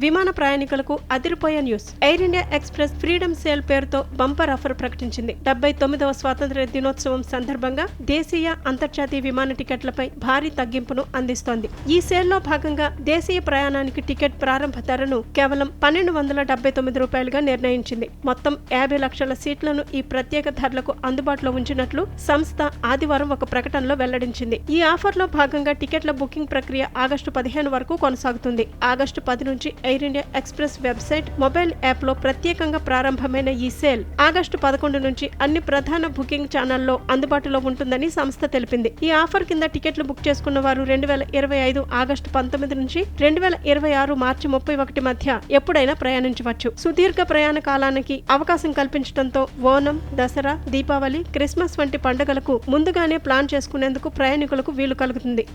విమాన ప్రయాణికులకు అదిరిపోయే news. Air India express freedom sale పేరుతో బంపర్ ఆఫర్ ప్రకటించింది. 79వ స్వాతంత్ర్య దినోత్సవం సందర్భంగా దేశీయ, అంతర్జాతీయ విమాన టికెట్లపై భారీ తగ్గింపును అందిస్తోంది. ఈ సేల్లో భాగంగా దేశీయ ప్రయాణానికి టికెట్ ప్రారంభ ధరను కేవలం 1279 రూపాయలుగా నిర్ణయించింది. మొత్తం 50 లక్షల సీట్లను ఈ ప్రత్యేక ధరలకు అందుబాటులో ఉంచినట్లు సంస్థ ఆదివారం ఒక ప్రకటనలో వెల్లడించింది. ఈ ఆఫర్లో భాగంగా టికెట్ల బుకింగ్ ప్రక్రియ ఆగస్టు 15 వరకు కొనసాగుతుంది. ఆగస్టు 10 నుంచి air India express website, mobile app లో ప్రత్యేకంగా ప్రారంభమైన ఈ సేల్ ఆగస్టు 11 నుంచి అన్ని ప్రధాన బుకింగ్ ఛానల్లో అందుబాటులో ఉంటుందని సంస్థ తెలిపింది. ఈ ఆఫర్ కింద టికెట్లు బుక్ చేసుకున్న వారు 2025 ఆగస్టు 19 నుంచి 2026 మార్చి 31 మధ్య ఎప్పుడైనా ప్రయాణించవచ్చు. సుదీర్ఘ ప్రయాణ కాలానికి అవకాశం కల్పించడంతో ఓనం, దసరా, దీపావళి, క్రిస్మస్ వంటి పండుగలకు ముందుగానే ప్లాన్ చేసుకునేందుకు ప్రయాణికులకు వీలు కలుగుతుంది.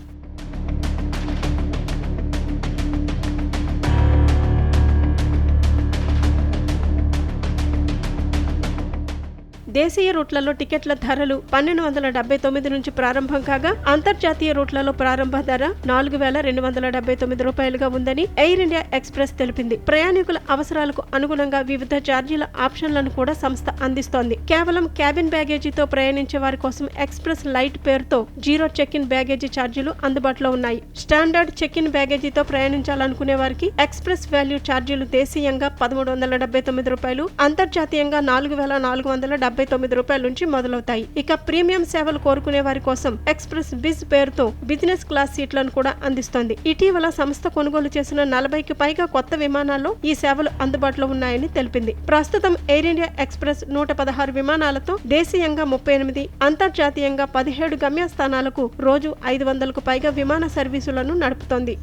దేశీయ రూట్లలో టికెట్ల ధరలు 1279 నుంచి ప్రారంభం కాగా, అంతర్జాతీయ రూట్లలో ప్రారంభ ధర 4279 రూపాయలుగా ఉందని ఎయిర్ ఇండియా ఎక్స్ప్రెస్ తెలిపింది. ప్రయాణికుల అవసరాలకు అనుగుణంగా వివిధ ఛార్జీల ఆప్షన్లను కూడా సంస్థ అందిస్తోంది. కేవలం క్యాబిన్ బ్యాగేజీతో ప్రయాణించే వారి కోసం ఎక్స్ప్రెస్ లైట్ పేరుతో 0 చెక్-ఇన్ బ్యాగేజీ ఛార్జీలు అందుబాటులో ఉన్నాయి. స్టాండర్డ్ చెక్-ఇన్ బ్యాగేజీతో ప్రయాణించాలనుకునే వారికి ఎక్స్ప్రెస్ వాల్యూ ఛార్జీలు దేశీయంగా 1379 రూపాయలు, అంతర్జాతీయంగా 4479 రూపాయల నుంచి మొదలవుతాయి. ఇక ప్రీమియం సేవలు కోరుకునే వారి కోసం ఎక్స్ప్రెస్ బిజ్ పేరుతో బిజినెస్ క్లాస్ సీట్లను కూడా అందిస్తోంది. ఇటీవల సంస్థ కొనుగోలు చేసిన 40కి పైగా కొత్త విమానాల్లో ఈ సేవలు అందుబాటులో ఉన్నాయని తెలిపింది. ప్రస్తుతం ఎయిర్ ఇండియా ఎక్స్ప్రెస్ 116 విమానాలతో దేశీయంగా 38, అంతర్జాతీయంగా 17 గమ్యస్థానాలకు రోజు 500కు పైగా విమాన సర్వీసులను నడుపుతోంది.